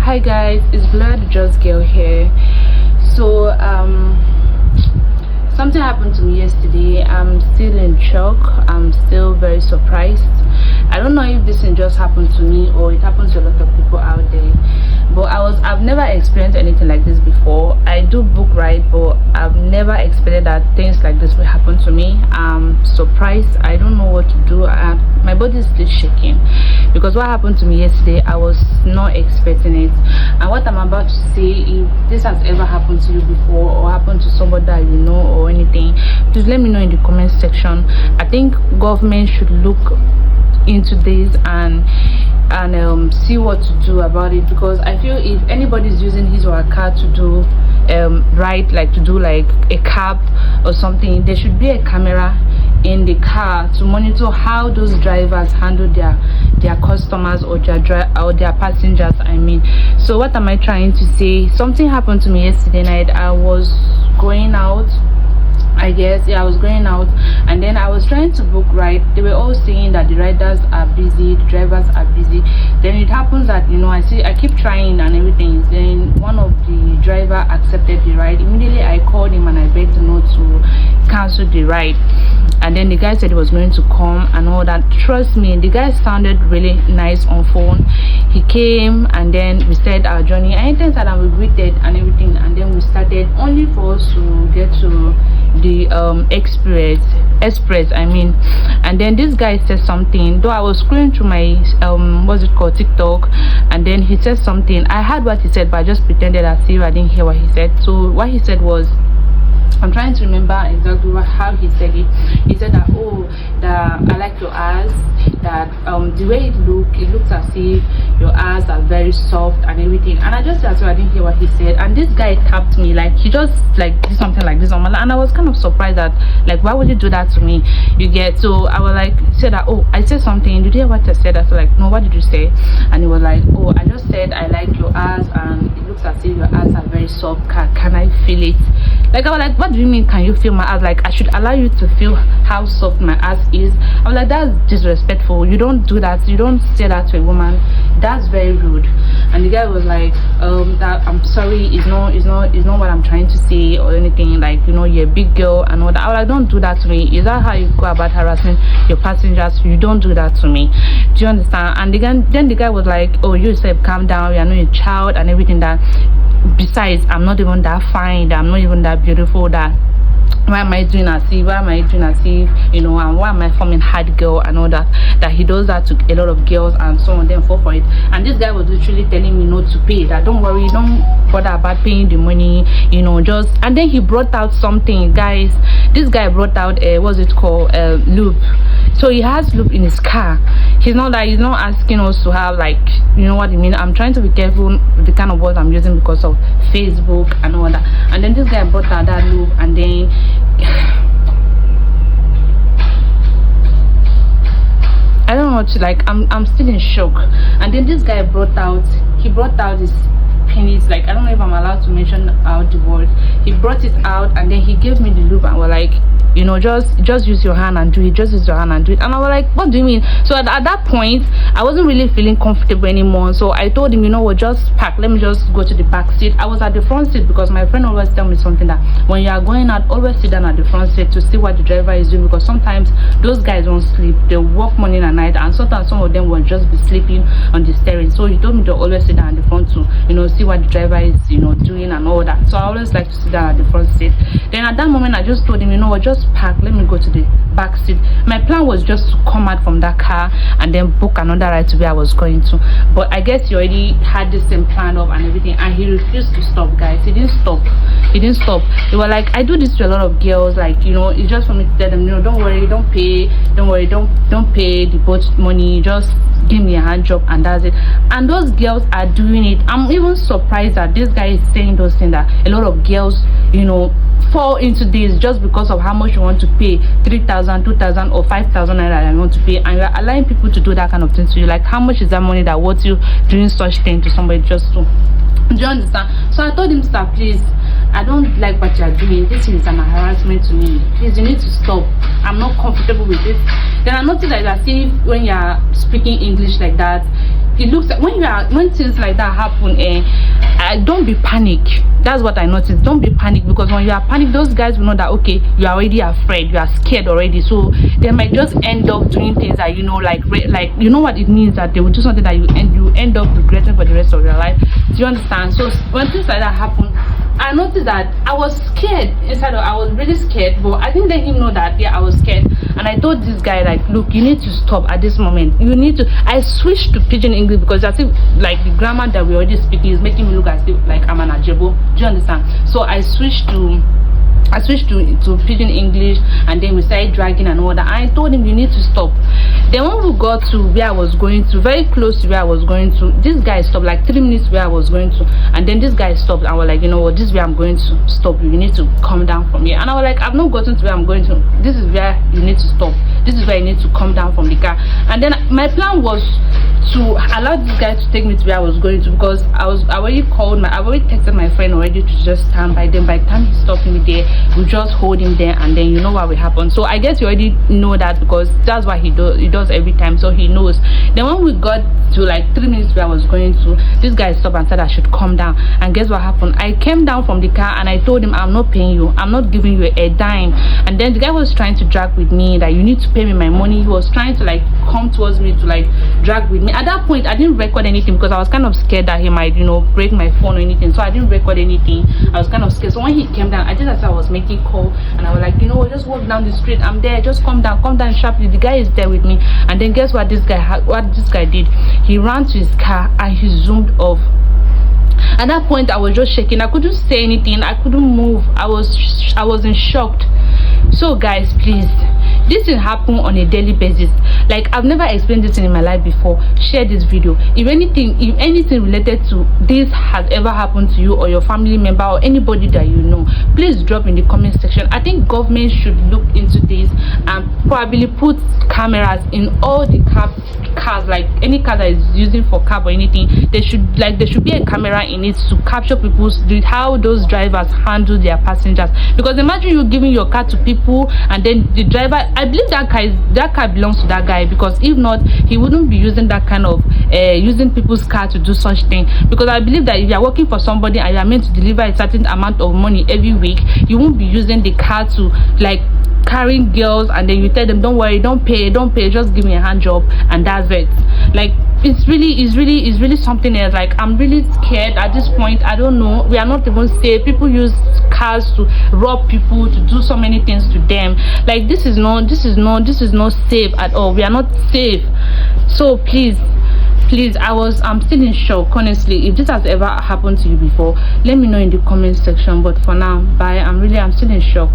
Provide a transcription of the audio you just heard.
Hi guys, it's Blood Just Girl here. So something happened to me yesterday. I'm still in shock. I'm still very surprised. I don't know if this thing just happened to me or it happens to a lot of people out there, but I've never experienced anything like this before. I do book ride, but I've never expected that things like this will happen to me. I'm surprised. I don't know what to do. My body is still shaking because what happened to me yesterday, I was not expecting it. And what I'm about to say, if this has ever happened to you before or happened to somebody that you know or anything, please let me know in the comment section. I think government should look into this and see what to do about it, because I feel if anybody is using his or her car to do ride, like to do like a cab or something, there should be a camera in the car to monitor how those drivers handle their customers or their passengers, I mean. So what am I trying to say? Something happened to me yesterday night. I was going out, I guess. Yeah, I was going out, and then I was trying to book ride. They were all saying that the riders are busy, the drivers are busy. Then it happens that, you know, I keep trying and everything. Then one of the driver accepted the ride. Immediately I called him and I begged to know to cancel the ride. And then the guy said he was going to come and all that. Trust me, the guy sounded really nice on phone. He came and then we started our journey. And it that we greeted and everything, and then we started, only for us to get to the express, I mean. And then this guy said something, though I was scrolling through my what's it called, TikTok, and then he said something. I heard what he said, but I just pretended as if I didn't hear what he said. So what he said was, I'm trying to remember exactly how he said it. He said that, oh, that I like your ass, that the way it looks as if your ass are very soft and everything. And I just said, so I didn't hear what he said. And this guy tapped me, like he just like did something like this on my lap, and I was kind of surprised that, like, why would you do that to me? You get? So I was like, said that, oh, I said something, did you hear what I said? I was like, no, what did you say? And he was like, oh, I just said I like your ass and it looks as if your ass are very soft. Can I feel it? Like, I was like, what do you mean, can you feel my ass? Like, I should allow you to feel how soft my ass is? I was like, that's disrespectful. You don't do that. You don't say that to a woman. That's very rude. And the guy was like, that I'm sorry, it's not what I'm trying to say or anything. Like, you know, you're a big girl and all that. I was like, don't do that to me. Is that how you go about harassing your passengers? You don't do that to me. Do you understand? And then the guy was like, oh, you said calm down, you are not a child and everything. That besides, I'm not even that fine, I'm not even that beautiful, that why am I doing as if, you know, and why am I forming hard girl and all that he does that to a lot of girls and so on, then fall for it. And this guy was literally telling me not to pay, that don't worry, don't bother about paying the money, you know, just. And then he brought out something, guys. This guy brought out what's it called, lube. So he has lube in his car. He's not asking us to have, like, you know what I mean. I'm trying to be careful with the kind of words I'm using because of Facebook and all that. And then this guy brought out that lube, and then I don't know what to, like, I'm still in shock. And then this guy brought out his penis. Like, I don't know if I'm allowed to mention out the word. He brought it out and then he gave me the lube and was like, you know, just use your hand and do it, just use your hand and do it. And I was like, what do you mean? So at that point I wasn't really feeling comfortable anymore. So I told him, you know what, just pack, let me just go to the back seat. I was at the front seat because my friend always tell me something, that when you are going out, always sit down at the front seat to see what the driver is doing, because sometimes those guys don't sleep, they work morning and night, and sometimes some of them will just be sleeping on the steering. So he told me to always sit down at the front to, you know, see what the driver is, you know, doing and all that. So I always like to sit down at the front seat. Then at that moment I just told him, you know what, just pack, let me go to the back seat. My plan was just to come out from that car and then book another ride to where I was going to, but I guess he already had this same plan up and everything, and he refused to stop, guys. He didn't stop. They were like, I do this to a lot of girls, like, you know, it's just for me to tell them, you know, don't worry, don't pay the boat money, just give me a hand job and that's it. And those girls are doing it. I'm even surprised that this guy is saying those things, that a lot of girls, you know, fall into this just because of how much you want to pay, 3,000, 2,000 or 5,000 naira you want to pay, and you're allowing people to do that kind of thing to you. Like, how much is that money that worth you doing such thing to somebody just to, do you understand? So I told him, sir, please, I don't like what you're doing. This is an harassment to me. Please, you need to stop. I'm not comfortable with it. Then I noticed that as if when you're speaking English like that, it looks like when things like that happen, don't be panic. That's what I noticed. Don't be panic, because when you are panic, those guys will know that okay, you are already afraid, you are scared already, so they might just end up doing things that, you know, like you know what it means, that they will do something that you end up regretting for the rest of your life. Do you understand? So when things like that happen, I noticed that I was scared inside. I was really scared, but I didn't let him know that I was scared. And I told this guy, like, look, you need to stop at this moment. You need to. I switched to pidgin English because I think like the grammar that we're already speaking is making me look as if like I'm an Ajebo. Do you understand? So I switched to pidgin English, and then we started dragging and all that. I told him, you need to stop. Then when we got to where I was going to, very close to where I was going to, this guy stopped, like 3 minutes where I was going to, and then this guy stopped and was like, you know what, this is where I'm going to stop. You need to come down from here. And I was like, I've not gotten to where I'm going to. This is where you need to stop. This is where you need to come down from the car. And then my plan was to allow this guy to take me to where I was going to, because I already texted my friend already to just stand by them. By the time he stopped me there, we just hold him there, and then you know what will happen. So I guess you already know that, because that's what he does every time, so he knows. Then when we got to like 3 minutes where I was going to, this guy stopped and said I should come down. And guess what happened? I came down from the car and I told him, I'm not paying you, I'm not giving you a dime. And then the guy was trying to drag with me that you need to pay me my money. He was trying to like come towards me to like drag with me. At that point I didn't record anything because I was kind of scared that he might, you know, break my phone or anything, so I didn't record anything. I was kind of scared. So when he came down, I just as I was making call, and I was like, you know, just walk down the street, I'm there, just come down sharply. The guy is there with me. And then guess what this guy did? He ran to his car and he zoomed off. At that point I was just shaking. I couldn't say anything, I couldn't move. I was in shock. So guys, please, this will happen on a daily basis. Like, I've never experienced this in my life before. Share this video. If anything related to this has ever happened to you or your family member or anybody that you know, please drop in the comment section. I think government should look into this and probably put cameras in all the cars, like any car that is using for cab or anything. There should be a camera in it to capture how those drivers handle their passengers. Because imagine you giving your car to people, and then the driver, I believe that car belongs to that guy, because if not, he wouldn't be using that kind of using people's car to do such thing. Because I believe that if you are working for somebody and you are meant to deliver a certain amount of money every week, you won't be using the car to like carrying girls and then you tell them, don't worry, don't pay, just give me a hand job, and that's it. Like, it's really something else. Like, I'm really scared at this point. I don't know, we are not even safe. People use cars to rob people, to do so many things to them. Like, this is not safe at all. We are not safe. So please, I'm still in shock, honestly. If this has ever happened to you before, let me know in the comment section. But for now, bye. I'm still in shock.